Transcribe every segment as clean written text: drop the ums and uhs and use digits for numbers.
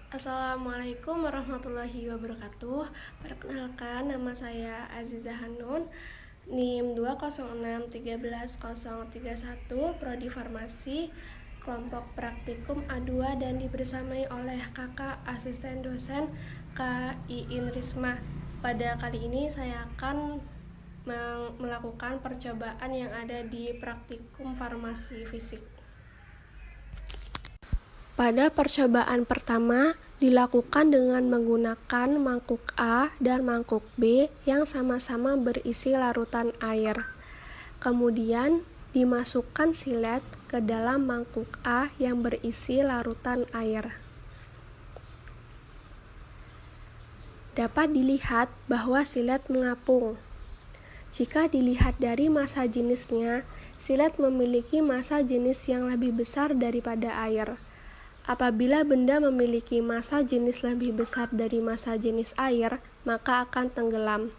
Assalamualaikum warahmatullahi wabarakatuh. Perkenalkan, nama saya Aziza Hanun, NIM 206131031, Prodi Farmasi, kelompok praktikum A2, dan dibersamai oleh kakak asisten dosen Kak Iin Risma. Pada kali ini saya akan melakukan percobaan yang ada di praktikum farmasi fisik. Pada percobaan pertama dilakukan dengan menggunakan mangkuk A dan mangkuk B yang sama-sama berisi larutan air. Kemudian dimasukkan silet ke dalam mangkuk A yang berisi larutan air. Dapat dilihat bahwa silet mengapung. Jika dilihat dari massa jenisnya, silet memiliki massa jenis yang lebih besar daripada air. Apabila benda memiliki massa jenis lebih besar dari massa jenis air, maka akan tenggelam.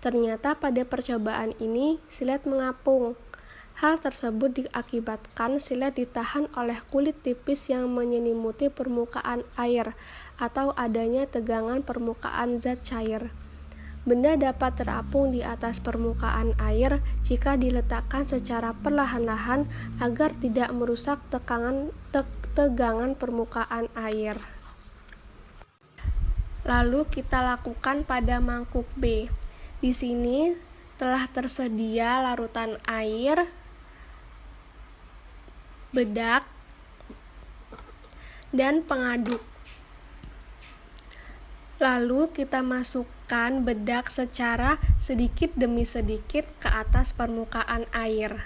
Ternyata pada percobaan ini, silet mengapung. Hal tersebut diakibatkan silet ditahan oleh kulit tipis yang menyelimuti permukaan air atau adanya tegangan permukaan zat cair. Benda dapat terapung di atas permukaan air jika diletakkan secara perlahan-lahan agar tidak merusak tegangan permukaan air. Lalu kita lakukan pada mangkuk B. Di sini telah tersedia larutan air, bedak, dan pengaduk. Lalu kita masukkan bedak secara sedikit demi sedikit ke atas permukaan air.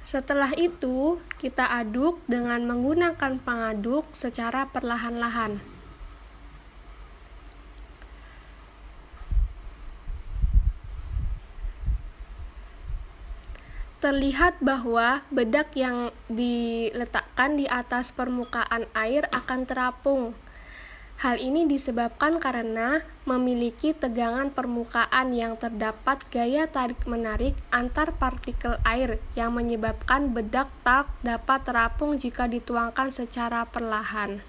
Setelah itu, kita aduk dengan menggunakan pengaduk secara perlahan-lahan. Terlihat bahwa bedak yang diletakkan di atas permukaan air akan terapung. Hal ini disebabkan karena memiliki tegangan permukaan yang terdapat gaya tarik-menarik antar partikel air yang menyebabkan bedak tak dapat terapung jika dituangkan secara perlahan.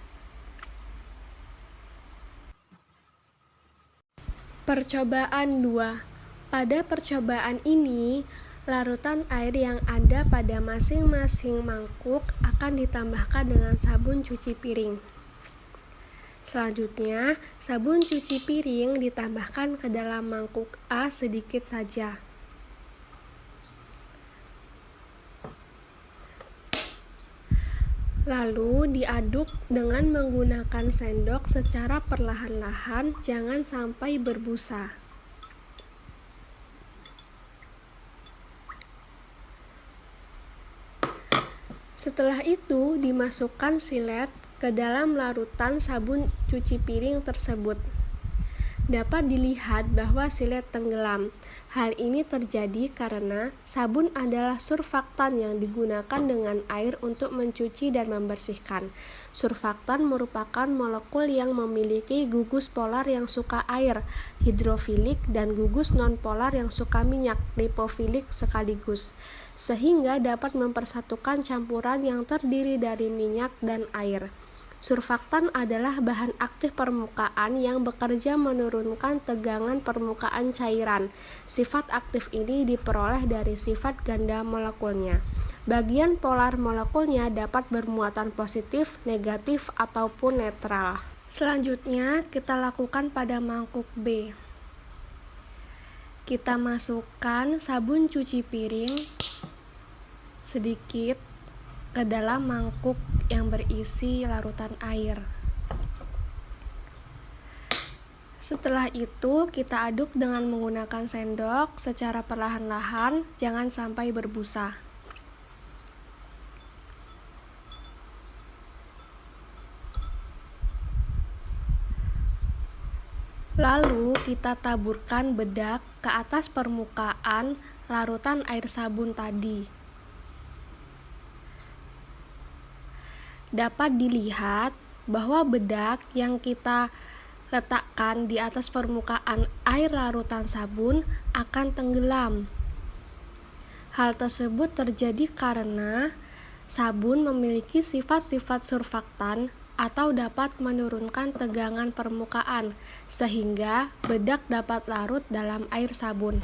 Percobaan 2. Pada percobaan ini, larutan air yang ada pada masing-masing mangkuk akan ditambahkan dengan sabun cuci piring. Selanjutnya, sabun cuci piring ditambahkan ke dalam mangkuk A sedikit saja. Lalu diaduk dengan menggunakan sendok secara perlahan-lahan, jangan sampai berbusa. Setelah itu, dimasukkan silet ke dalam larutan sabun cuci piring tersebut. Dapat dilihat bahwa silet tenggelam. Hal ini terjadi karena sabun adalah surfaktan yang digunakan dengan air untuk mencuci dan membersihkan. Surfaktan merupakan molekul yang memiliki gugus polar yang suka air, hidrofilik, dan gugus nonpolar yang suka minyak, lipofilik sekaligus, sehingga dapat mempersatukan campuran yang terdiri dari minyak dan air. Surfaktan adalah bahan aktif permukaan yang bekerja menurunkan tegangan permukaan cairan. Sifat aktif ini diperoleh dari sifat ganda molekulnya. Bagian polar molekulnya dapat bermuatan positif, negatif, ataupun netral. Selanjutnya, kita lakukan pada mangkuk B. Kita masukkan sabun cuci piring sedikit ke dalam mangkuk yang berisi larutan air. Setelah itu, kita aduk dengan menggunakan sendok secara perlahan-lahan, jangan sampai berbusa. Lalu kita taburkan bedak ke atas permukaan larutan air sabun tadi. Dapat dilihat bahwa bedak yang kita letakkan di atas permukaan air larutan sabun akan tenggelam. Hal tersebut terjadi karena Sabun memiliki sifat-sifat surfaktan atau dapat menurunkan tegangan permukaan, sehingga bedak dapat larut dalam air sabun.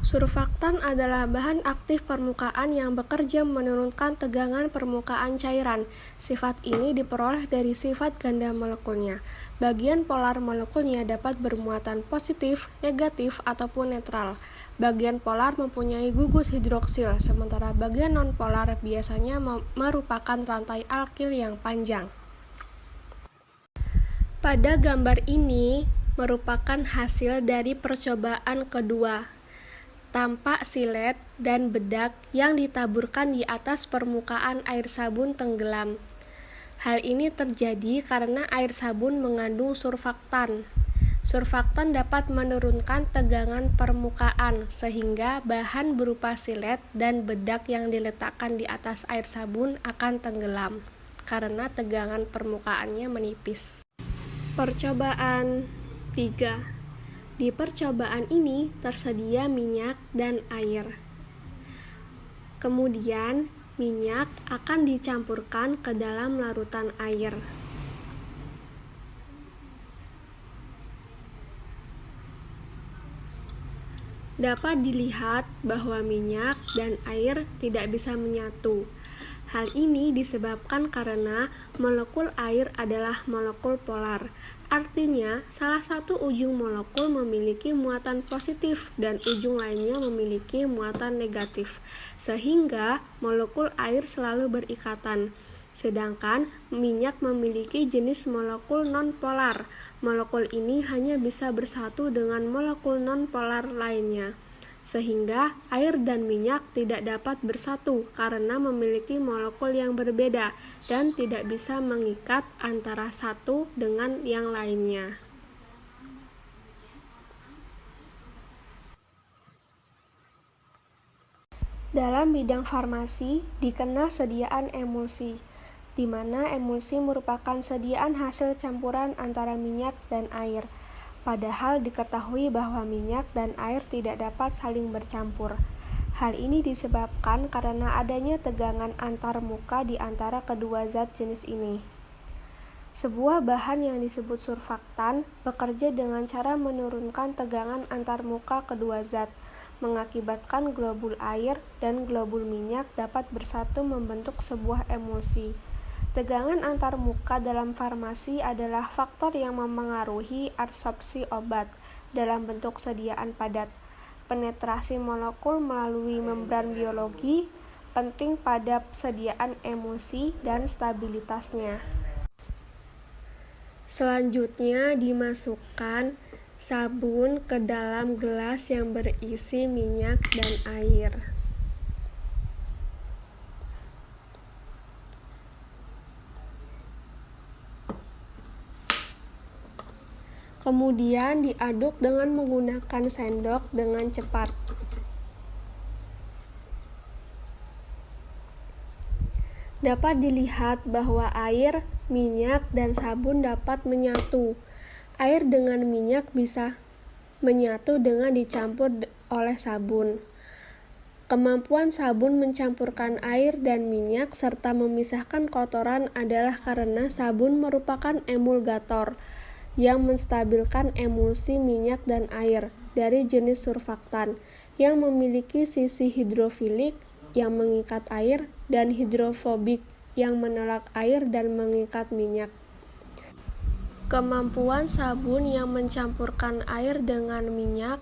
Surfaktan adalah bahan aktif permukaan yang bekerja menurunkan tegangan permukaan cairan. Sifat ini diperoleh dari sifat ganda molekulnya. Bagian polar molekulnya dapat bermuatan positif, negatif, ataupun netral. Bagian polar mempunyai gugus hidroksil, sementara bagian non-polar biasanya merupakan rantai alkil yang panjang. Pada gambar ini merupakan hasil dari percobaan kedua. Tampak silet dan bedak yang ditaburkan di atas permukaan air sabun tenggelam. Hal ini terjadi karena air sabun mengandung surfaktan. Surfaktan dapat menurunkan tegangan permukaan sehingga bahan berupa silet dan bedak yang diletakkan di atas air sabun akan tenggelam karena tegangan permukaannya menipis. Percobaan 3. Di percobaan ini tersedia minyak dan air. Kemudian, minyak akan dicampurkan ke dalam larutan air. Dapat dilihat bahwa minyak dan air tidak bisa menyatu. Hal ini disebabkan karena molekul air adalah molekul polar. Artinya, salah satu ujung molekul memiliki muatan positif dan ujung lainnya memiliki muatan negatif, sehingga molekul air selalu berikatan. Sedangkan minyak memiliki jenis molekul non-polar. Molekul ini hanya bisa bersatu dengan molekul non-polar lainnya, sehingga air dan minyak tidak dapat bersatu karena memiliki molekul yang berbeda dan tidak bisa mengikat antara satu dengan yang lainnya. Dalam bidang farmasi dikenal sediaan emulsi, di mana emulsi merupakan sediaan hasil campuran antara minyak dan air. Padahal diketahui bahwa minyak dan air tidak dapat saling bercampur. Hal ini disebabkan karena adanya tegangan antar muka di antara kedua zat jenis ini. Sebuah bahan yang disebut surfaktan bekerja dengan cara menurunkan tegangan antar muka kedua zat, mengakibatkan globul air dan globul minyak dapat bersatu membentuk sebuah emulsi. Tegangan antar muka dalam farmasi adalah faktor yang memengaruhi absorpsi obat dalam bentuk sediaan padat. Penetrasi molekul melalui membran biologi penting pada sediaan emulsi dan stabilitasnya. Selanjutnya dimasukkan sabun ke dalam gelas yang berisi minyak dan air. Kemudian diaduk dengan menggunakan sendok dengan cepat. Dapat dilihat bahwa air, minyak, dan sabun dapat menyatu. Air dengan minyak bisa menyatu dengan dicampur oleh sabun. Kemampuan sabun mencampurkan air dan minyak serta memisahkan kotoran adalah karena sabun merupakan emulgator yang menstabilkan emulsi minyak dan air dari jenis surfaktan yang memiliki sisi hidrofilik yang mengikat air dan hidrofobik yang menolak air dan mengikat minyak. Kemampuan sabun yang mencampurkan air dengan minyak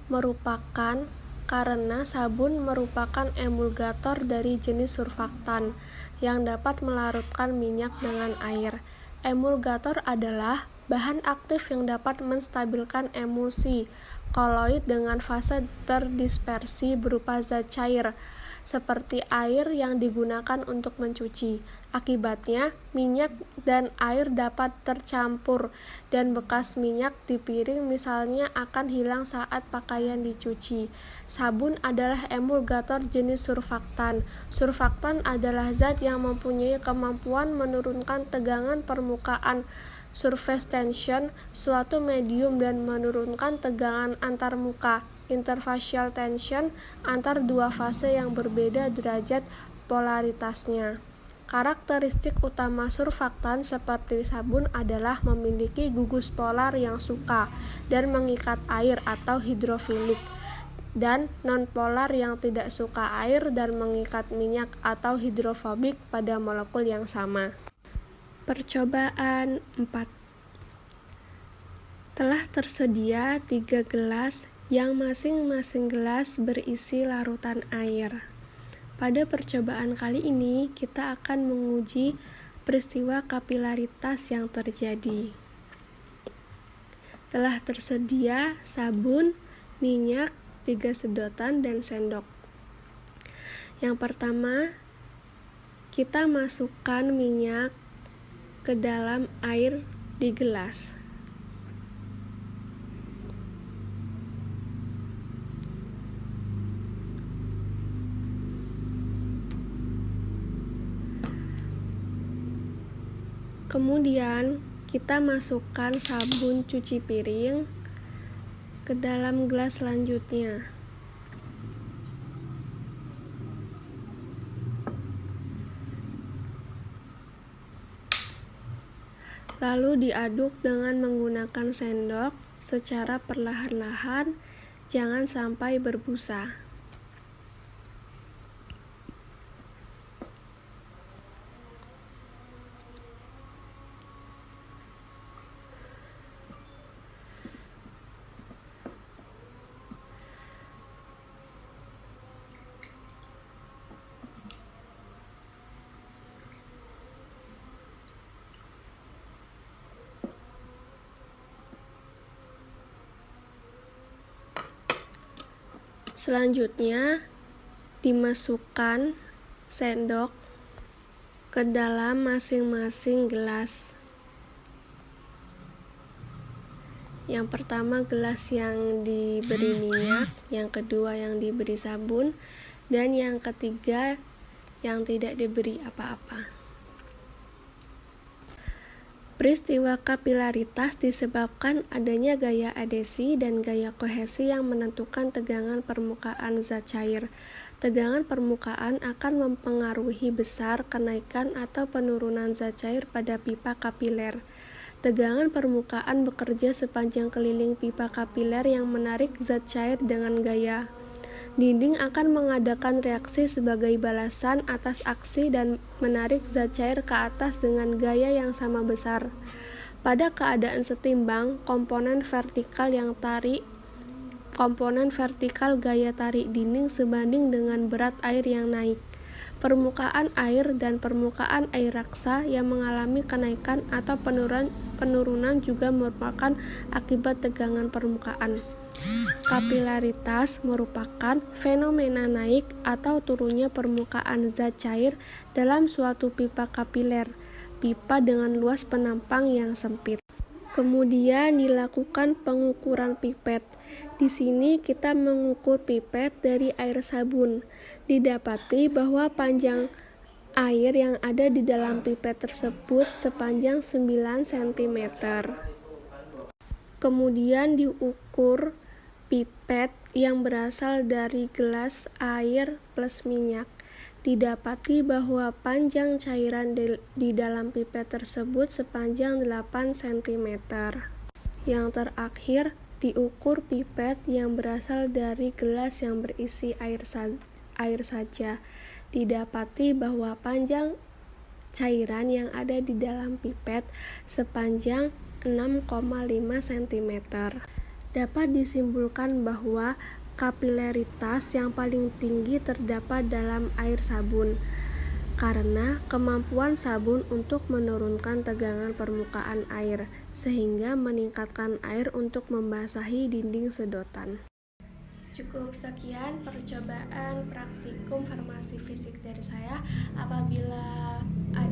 merupakan karena sabun merupakan emulgator dari jenis surfaktan yang dapat melarutkan minyak dengan air. Emulgator adalah bahan aktif yang dapat menstabilkan emulsi koloid dengan fase terdispersi berupa zat cair, seperti air yang digunakan untuk mencuci. Akibatnya, minyak dan air dapat tercampur dan bekas minyak di piring misalnya akan hilang saat pakaian dicuci. Sabun adalah emulgator jenis surfaktan. Surfaktan adalah zat yang mempunyai kemampuan menurunkan tegangan permukaan surface tension suatu medium dan menurunkan tegangan antar muka interfacial tension antar dua fase yang berbeda derajat polaritasnya. Karakteristik utama surfaktan seperti sabun adalah memiliki gugus polar yang suka dan mengikat air atau hidrofilik, dan nonpolar yang tidak suka air dan mengikat minyak atau hidrofobik pada molekul yang sama. Percobaan 4. Telah tersedia 3 gelas yang masing-masing gelas berisi larutan air. Pada percobaan kali ini, kita akan menguji peristiwa kapilaritas yang terjadi. Telah tersedia sabun, minyak, 3 sedotan, dan sendok. Yang pertama, kita masukkan minyak ke dalam air di gelas. Kemudian kita masukkan sabun cuci piring ke dalam gelas selanjutnya. Lalu diaduk dengan menggunakan sendok secara perlahan-lahan, jangan sampai berbusa. Selanjutnya, dimasukkan sendok ke dalam masing-masing gelas. Yang pertama gelas yang diberi minyak, yang kedua yang diberi sabun, dan yang ketiga yang tidak diberi apa-apa. Peristiwa kapilaritas disebabkan adanya gaya adhesi dan gaya kohesi yang menentukan tegangan permukaan zat cair. Tegangan permukaan akan mempengaruhi besar, kenaikan, atau penurunan zat cair pada pipa kapiler. Tegangan permukaan bekerja sepanjang keliling pipa kapiler yang menarik zat cair dengan gaya. Dinding akan mengadakan reaksi sebagai balasan atas aksi dan menarik zat cair ke atas dengan gaya yang sama besar. Pada keadaan setimbang, komponen vertikal gaya tarik dinding sebanding dengan berat air yang naik. Permukaan air dan permukaan air raksa yang mengalami kenaikan atau penurunan juga merupakan akibat tegangan permukaan. Kapilaritas merupakan fenomena naik atau turunnya permukaan zat cair dalam suatu pipa kapiler, pipa dengan luas penampang yang sempit. Kemudian dilakukan pengukuran pipet. Di sini kita mengukur pipet dari air sabun. Didapati bahwa panjang air yang ada di dalam pipet tersebut sepanjang 9 cm. Kemudian diukur pipet yang berasal dari gelas air plus minyak. Didapati bahwa panjang cairan di dalam pipet tersebut sepanjang 8 cm. Yang terakhir, diukur pipet yang berasal dari gelas yang berisi air saja. Didapati bahwa panjang cairan yang ada di dalam pipet sepanjang 6,5 cm. Dapat disimpulkan bahwa kapilaritas yang paling tinggi terdapat dalam air sabun, karena kemampuan sabun untuk menurunkan tegangan permukaan air, sehingga meningkatkan air untuk membasahi dinding sedotan. Cukup sekian percobaan praktikum farmasi fisik dari saya. Apabila ada